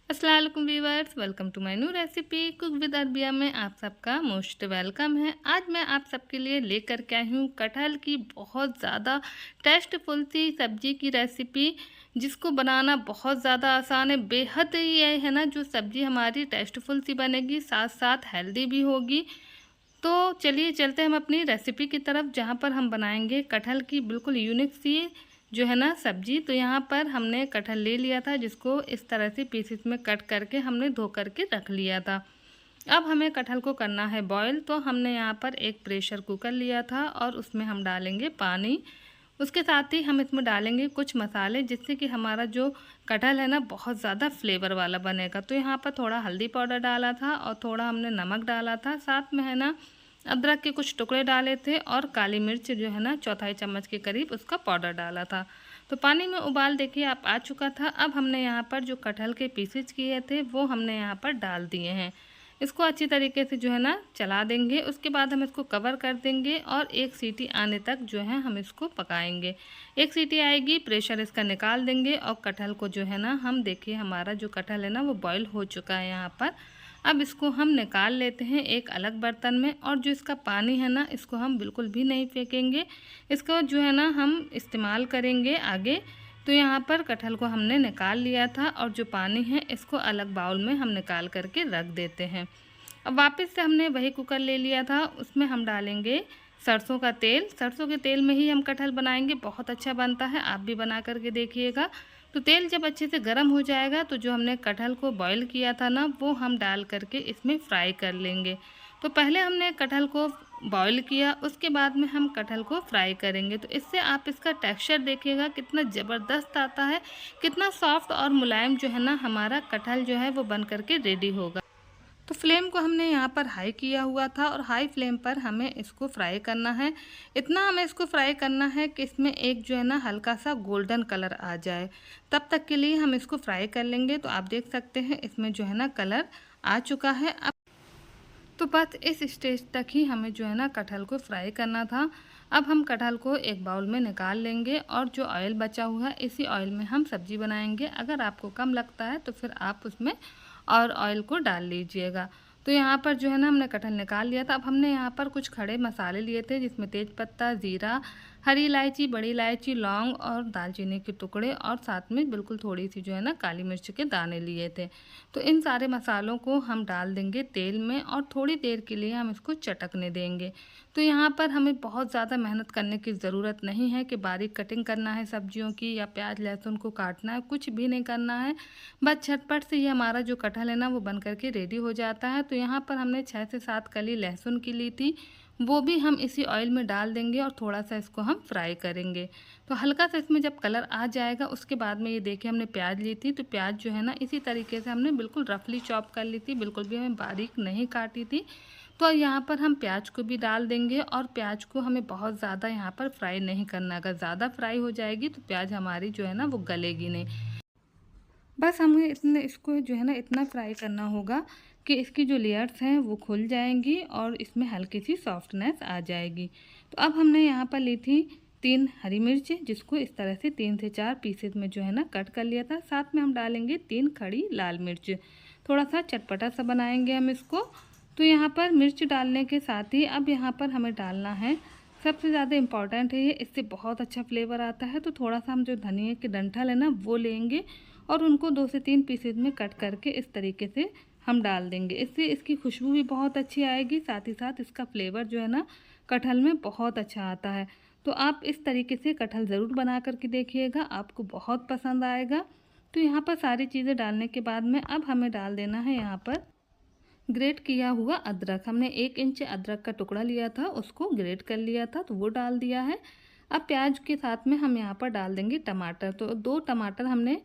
अस्सलाम वालेकुम viewers, welcome to my new recipe cook with Arabia में आप सबका मोस्ट वेलकम है। आज मैं आप सबके लिए लेकर के आई हूँ कटहल की बहुत ज़्यादा टेस्टफुल सी सब्जी की रेसिपी, जिसको बनाना बहुत ज़्यादा आसान है। बेहद ये है ना, जो सब्जी हमारी टेस्टफुल सी बनेगी, साथ साथ हेल्दी भी होगी। तो चलिए चलते हैं हम अपनी रेसिपी की तरफ, जहाँ पर हम बनाएंगे कटहल की बिल्कुल यूनिक सी जो है ना सब्जी। तो यहाँ पर हमने कटहल ले लिया था, जिसको इस तरह से पीसेस में कट करके हमने धो करके रख लिया था। अब हमें कटहल को करना है बॉईल। तो हमने यहाँ पर एक प्रेशर कुकर लिया था और उसमें हम डालेंगे पानी। उसके साथ ही हम इसमें डालेंगे कुछ मसाले, जिससे कि हमारा जो कटहल है ना बहुत ज़्यादा फ्लेवर वाला बनेगा। तो यहाँ पर थोड़ा हल्दी पाउडर डाला था और थोड़ा हमने नमक डाला था, साथ में है ना अदरक के कुछ टुकड़े डाले थे और काली मिर्च जो है ना चौथाई चम्मच के करीब उसका पाउडर डाला था। तो पानी में उबाल देखिए आप आ चुका था। अब हमने यहाँ पर जो कटहल के पीसेज किए थे वो हमने यहाँ पर डाल दिए हैं। इसको अच्छी तरीके से जो है ना चला देंगे। उसके बाद हम इसको कवर कर देंगे और एक सीटी आने तक जो है हम इसको पकाएंगे। एक सीटी आएगी, प्रेशर इसका निकाल देंगे और कटहल को जो है ना हम देखिए हमारा जो कटहल है ना वो बॉईल हो चुका है यहाँ पर। अब इसको हम निकाल लेते हैं एक अलग बर्तन में, और जो इसका पानी है ना इसको हम बिल्कुल भी नहीं फेंकेंगे। इसको जो है ना हम इस्तेमाल करेंगे आगे। तो यहाँ पर कटहल को हमने निकाल लिया था और जो पानी है इसको अलग बाउल में हम निकाल करके रख देते हैं। अब वापस से हमने वही कुकर ले लिया था, उसमें हम डालेंगे सरसों का तेल। सरसों के तेल में ही हम कटहल बनाएंगे, बहुत अच्छा बनता है, आप भी बना करके देखिएगा। तो तेल जब अच्छे से गर्म हो जाएगा तो जो हमने कटहल को बॉईल किया था ना वो हम डाल करके इसमें फ्राई कर लेंगे। तो पहले हमने कटहल को बॉईल किया, उसके बाद में हम कटहल को फ्राई करेंगे। तो इससे आप इसका टेक्सचर देखिएगा कितना ज़बरदस्त आता है, कितना सॉफ्ट और मुलायम जो है ना हमारा कटहल जो है वो बन करके रेडी होगा। तो फ्लेम को हमने यहाँ पर हाई किया हुआ था और हाई फ्लेम पर हमें इसको फ्राई करना है। इतना हमें इसको फ्राई करना है कि इसमें एक जो है ना हल्का सा गोल्डन कलर आ जाए, तब तक के लिए हम इसको फ्राई कर लेंगे। तो आप देख सकते हैं इसमें जो है ना कलर आ चुका है। अब तो बस इस स्टेज तक ही हमें जो है ना कटहल को फ्राई करना था। अब हम कटहल को एक बाउल में निकाल लेंगे और जो ऑयल बचा हुआ है इसी ऑयल में हम सब्जी बनाएंगे। अगर आपको कम लगता है तो फिर आप उसमें और ऑयल को डाल लीजिएगा। तो यहाँ पर जो है ना हमने कटहल निकाल लिया था। अब हमने यहाँ पर कुछ खड़े मसाले लिए थे, जिसमें तेज़पत्ता, ज़ीरा, हरी इलायची, बड़ी इलायची, लौंग और दालचीनी के टुकड़े, और साथ में बिल्कुल थोड़ी सी जो है ना काली मिर्च के दाने लिए थे। तो इन सारे मसालों को हम डाल देंगे तेल में और थोड़ी देर के लिए हम इसको चटकने देंगे। तो यहाँ पर हमें बहुत ज़्यादा मेहनत करने की ज़रूरत नहीं है कि बारीक कटिंग करना है सब्जियों की या प्याज लहसुन को काटना है, कुछ भी नहीं करना है। बस झटपट से ये हमारा जो कटहल है ना वो बन करके रेडी हो जाता है। तो यहाँ पर हमने 6 से 7 कली लहसुन की ली थी, वो भी हम इसी ऑयल में डाल देंगे और थोड़ा सा इसको हम फ्राई करेंगे। तो हल्का सा इसमें जब कलर आ जाएगा उसके बाद में ये देखिए हमने प्याज ली थी। तो प्याज जो है ना इसी तरीके से हमने बिल्कुल रफली चॉप कर ली थी, बिल्कुल भी हमें बारीक नहीं काटी थी। तो यहाँ पर हम प्याज को भी डाल देंगे और प्याज को हमें बहुत ज़्यादा यहाँ पर फ्राई नहीं करना। अगर ज़्यादा फ्राई हो जाएगी तो प्याज हमारी जो है ना वो गलेगी नहीं। बस हमें इसने इसको जो है ना इतना फ्राई करना होगा कि इसकी जो लेयर्स हैं वो खुल जाएंगी और इसमें हल्की सी सॉफ्टनेस आ जाएगी। तो अब हमने यहाँ पर ली थी 3 हरी मिर्च, जिसको इस तरह से 3 से 4 पीसेस में जो है ना कट कर लिया था। साथ में हम डालेंगे 3 खड़ी लाल मिर्च, थोड़ा सा चटपटा सा बनाएंगे हम इसको। तो यहाँ पर मिर्च डालने के साथ ही अब यहाँ पर हमें डालना है, सबसे ज़्यादा इम्पॉर्टेंट है ये, इससे बहुत अच्छा फ्लेवर आता है। तो थोड़ा सा हम जो धनिया के डंठल है ना वो लेंगे और उनको 2 से 3 पीसेज में कट करके इस तरीके से हम डाल देंगे। इससे इसकी खुशबू भी बहुत अच्छी आएगी, साथ ही साथ इसका फ्लेवर जो है ना कटहल में बहुत अच्छा आता है। तो आप इस तरीके से कटहल ज़रूर बना करके देखिएगा, आपको बहुत पसंद आएगा। तो यहाँ पर सारी चीज़ें डालने के बाद में अब हमें डाल देना है यहाँ पर ग्रेट किया हुआ अदरक। हमने 1 इंच अदरक का टुकड़ा लिया था, उसको ग्रेट कर लिया था, तो वो डाल दिया है। अब प्याज के साथ में हम यहाँ पर डाल देंगे टमाटर। तो 2 टमाटर हमने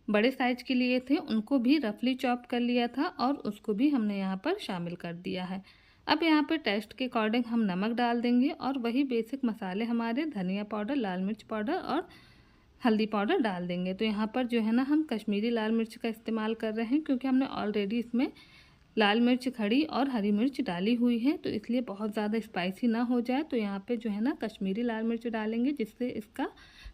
बड़े साइज के लिए थे, उनको भी रफली चॉप कर लिया था और उसको भी हमने यहाँ पर शामिल कर दिया है। अब यहाँ पर टेस्ट के अकॉर्डिंग हम नमक डाल देंगे और वही बेसिक मसाले हमारे धनिया पाउडर, लाल मिर्च पाउडर और हल्दी पाउडर डाल देंगे। तो यहाँ पर जो है ना हम कश्मीरी लाल मिर्च का इस्तेमाल कर रहे हैं, क्योंकि हमने ऑलरेडी इसमें लाल मिर्च खड़ी और हरी मिर्च डाली हुई है, तो इसलिए बहुत ज़्यादा स्पाइसी ना हो जाए। तो यहाँ पे जो है ना कश्मीरी लाल मिर्च डालेंगे, जिससे इसका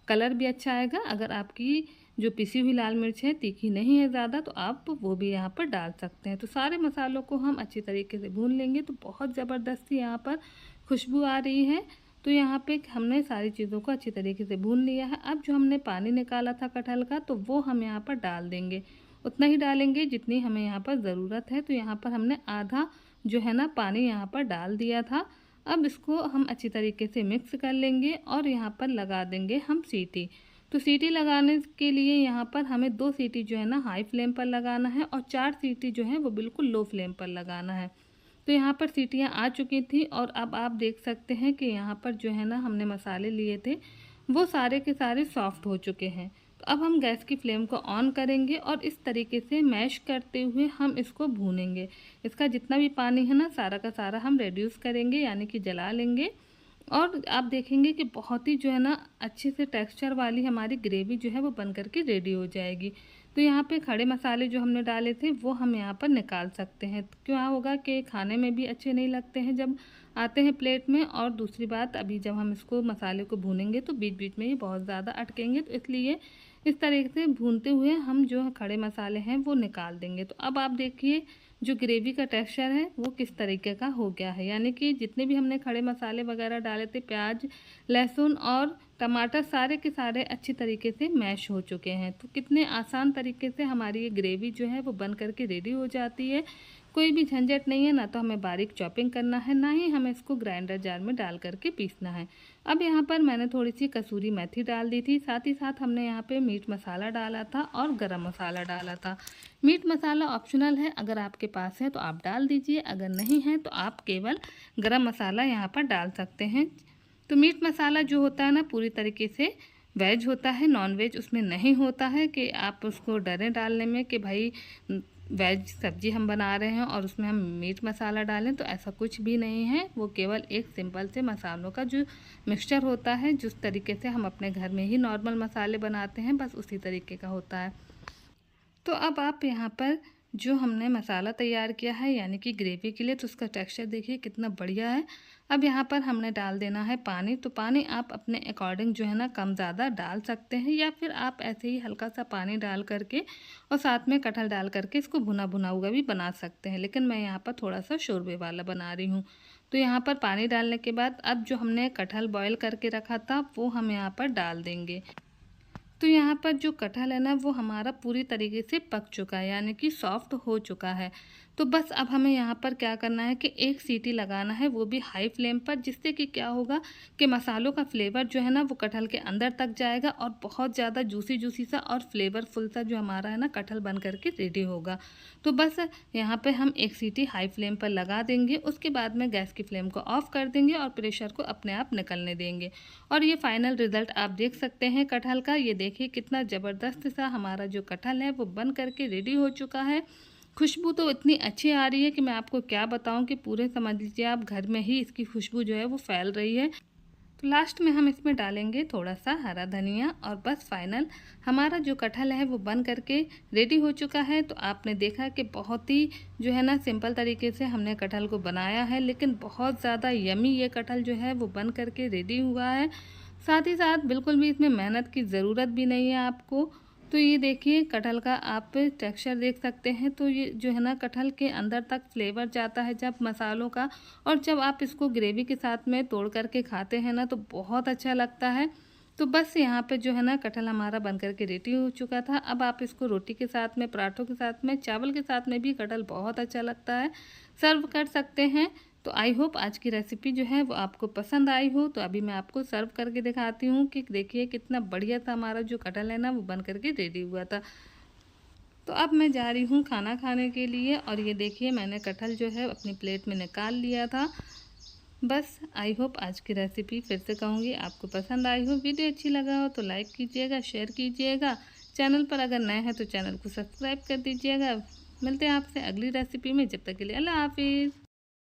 कलर भी अच्छा आएगा। अगर आपकी जो पिसी हुई लाल मिर्च है, तीखी नहीं है ज़्यादा, तो आप वो भी यहाँ पर डाल सकते हैं। तो सारे मसालों को हम अच्छी तरीके से भून लेंगे। तो बहुत ज़बरदस्ती यहाँ पर खुशबू आ रही है। तो यहाँ पे हमने सारी चीज़ों को अच्छी तरीके से भून लिया है। अब जो हमने पानी निकाला था कटहल का, तो वो हम यहाँ पर डाल देंगे। उतना ही डालेंगे जितनी हमें यहाँ पर ज़रूरत है। तो यहाँ पर हमने आधा जो है ना पानी यहाँ पर डाल दिया था। अब इसको हम अच्छी तरीके से मिक्स कर लेंगे और यहाँ पर लगा देंगे हम सीटी। तो सीटी लगाने के लिए यहाँ पर हमें 2 सीटी जो है ना हाई फ्लेम पर लगाना है और 4 सीटी जो है वो बिल्कुल लो फ्लेम पर लगाना है। तो यहाँ पर सीटियाँ आ चुकी थी और अब आप देख सकते हैं कि यहाँ पर जो है ना हमने मसाले लिए थे वो सारे के सारे सॉफ्ट हो चुके हैं। तो अब हम गैस की फ्लेम को ऑन करेंगे और इस तरीके से मैश करते हुए हम इसको भूनेंगे। इसका जितना भी पानी है ना सारा का सारा हम रिड्यूस करेंगे, यानी कि जला लेंगे। और आप देखेंगे कि बहुत ही जो है ना अच्छे से टेक्सचर वाली हमारी ग्रेवी जो है वो बन करके रेडी हो जाएगी। तो यहाँ पे खड़े मसाले जो हमने डाले थे वो हम यहाँ पर निकाल सकते हैं। क्या होगा कि खाने में भी अच्छे नहीं लगते हैं जब आते हैं प्लेट में, और दूसरी बात अभी जब हम इसको मसाले को भूनेंगे तो बीच बीच में ये बहुत ज़्यादा अटकेंगे। तो इसलिए इस तरीके से भूनते हुए हम जो खड़े मसाले हैं वो निकाल देंगे। तो अब आप देखिए जो ग्रेवी का टेक्सचर है वो किस तरीके का हो गया है, यानी कि जितने भी हमने खड़े मसाले वगैरह डाले थे, प्याज, लहसुन और टमाटर, सारे के सारे अच्छी तरीके से मैश हो चुके हैं। तो कितने आसान तरीके से हमारी ये ग्रेवी जो है वो बन करके रेडी हो जाती है। कोई भी झंझट नहीं है, ना तो हमें बारीक चॉपिंग करना है, ना ही हमें इसको ग्राइंडर जार में डाल करके पीसना है। अब यहाँ पर मैंने थोड़ी सी कसूरी मेथी डाल दी थी, साथ ही साथ हमने यहाँ पे मीट मसाला डाला था और गरम मसाला डाला था। मीट मसाला ऑप्शनल है, अगर आपके पास है तो आप डाल दीजिए, अगर नहीं है तो आप केवल गरम मसाला यहाँ पर डाल सकते हैं। तो मीट मसाला जो होता है ना पूरी तरीके से वेज होता है, नॉन वेज उसमें नहीं होता है कि आप उसको डरें डालने में कि भाई वेज सब्जी हम बना रहे हैं और उसमें हम मीट मसाला डालें। तो ऐसा कुछ भी नहीं है, वो केवल एक सिंपल से मसालों का जो मिक्सचर होता है, जिस तरीके से हम अपने घर में ही नॉर्मल मसाले बनाते हैं बस उसी तरीके का होता है। तो अब आप यहाँ पर जो हमने मसाला तैयार किया है यानी कि ग्रेवी के लिए, तो उसका टेक्सचर देखिए कितना बढ़िया है। अब यहाँ पर हमने डाल देना है पानी। तो पानी आप अपने अकॉर्डिंग जो है ना कम ज़्यादा डाल सकते हैं, या फिर आप ऐसे ही हल्का सा पानी डाल करके और साथ में कटहल डाल करके इसको भुना भुना हुआ भी बना सकते हैं, लेकिन मैं यहाँ पर थोड़ा सा शोरबे वाला बना रही हूँ। तो यहाँ पर पानी डालने के बाद अब जो हमने कटहल बॉयल करके रखा था वो हम यहाँ पर डाल देंगे। तो यहाँ पर जो कटहल है ना वो हमारा पूरी तरीके से पक चुका है, यानी कि सॉफ्ट हो चुका है। तो बस अब हमें यहाँ पर क्या करना है कि एक सीटी लगाना है, वो भी हाई फ्लेम पर, जिससे कि क्या होगा कि मसालों का फ्लेवर जो है ना वो कटहल के अंदर तक जाएगा और बहुत ज़्यादा जूसी जूसी सा और फ्लेवरफुल सा जो हमारा है ना कटहल बन करके रेडी होगा। तो बस यहाँ पे हम एक सीटी हाई फ्लेम पर लगा देंगे, उसके बाद में गैस की फ्लेम को ऑफ कर देंगे और प्रेशर को अपने आप निकलने देंगे। और ये फाइनल रिज़ल्ट आप देख सकते हैं कटहल का। ये देखिए कितना ज़बरदस्त सा हमारा जो कटहल है वो बन करके रेडी हो चुका है। खुशबू तो इतनी अच्छी आ रही है कि मैं आपको क्या बताऊं कि पूरे समझ लीजिए आप घर में ही इसकी खुशबू जो है वो फैल रही है। तो लास्ट में हम इसमें डालेंगे थोड़ा सा हरा धनिया और बस फाइनल हमारा जो कटहल है वो बन करके रेडी हो चुका है। तो आपने देखा कि बहुत ही जो है ना सिंपल तरीके से हमने कटहल को बनाया है, लेकिन बहुत ज़्यादा यमी ये कटहल जो है वो बन करके रेडी हुआ है। साथ ही साथ बिल्कुल भी इसमें मेहनत की ज़रूरत भी नहीं है आपको। तो ये देखिए कटहल का आप टेक्सचर देख सकते हैं। तो ये जो है ना कटहल के अंदर तक फ्लेवर जाता है जब मसालों का, और जब आप इसको ग्रेवी के साथ में तोड़ करके खाते हैं ना तो बहुत अच्छा लगता है। तो बस यहाँ पे जो है ना कटहल हमारा बन करके रेडी हो चुका था। अब आप इसको रोटी के साथ में, पराठों के साथ में, चावल के साथ में भी कटहल बहुत अच्छा लगता है, सर्व कर सकते हैं। तो आई होप आज की रेसिपी जो है वो आपको पसंद आई हो। तो अभी मैं आपको सर्व करके दिखाती हूँ कि देखिए कितना बढ़िया था हमारा जो कटहल है ना वो बन करके रेडी हुआ था। तो अब मैं जा रही हूँ खाना खाने के लिए, और ये देखिए मैंने कटहल जो है अपनी प्लेट में निकाल लिया था। बस आई होप आज की रेसिपी फिर से कहूँगी आपको पसंद आई हो। वीडियो अच्छी लगा हो तो लाइक कीजिएगा, शेयर कीजिएगा। चैनल पर अगर नए हैं तो चैनल को सब्सक्राइब कर दीजिएगा। मिलते हैं आपसे अगली रेसिपी में, जब तक के लिए अल्लाह हाफिज़।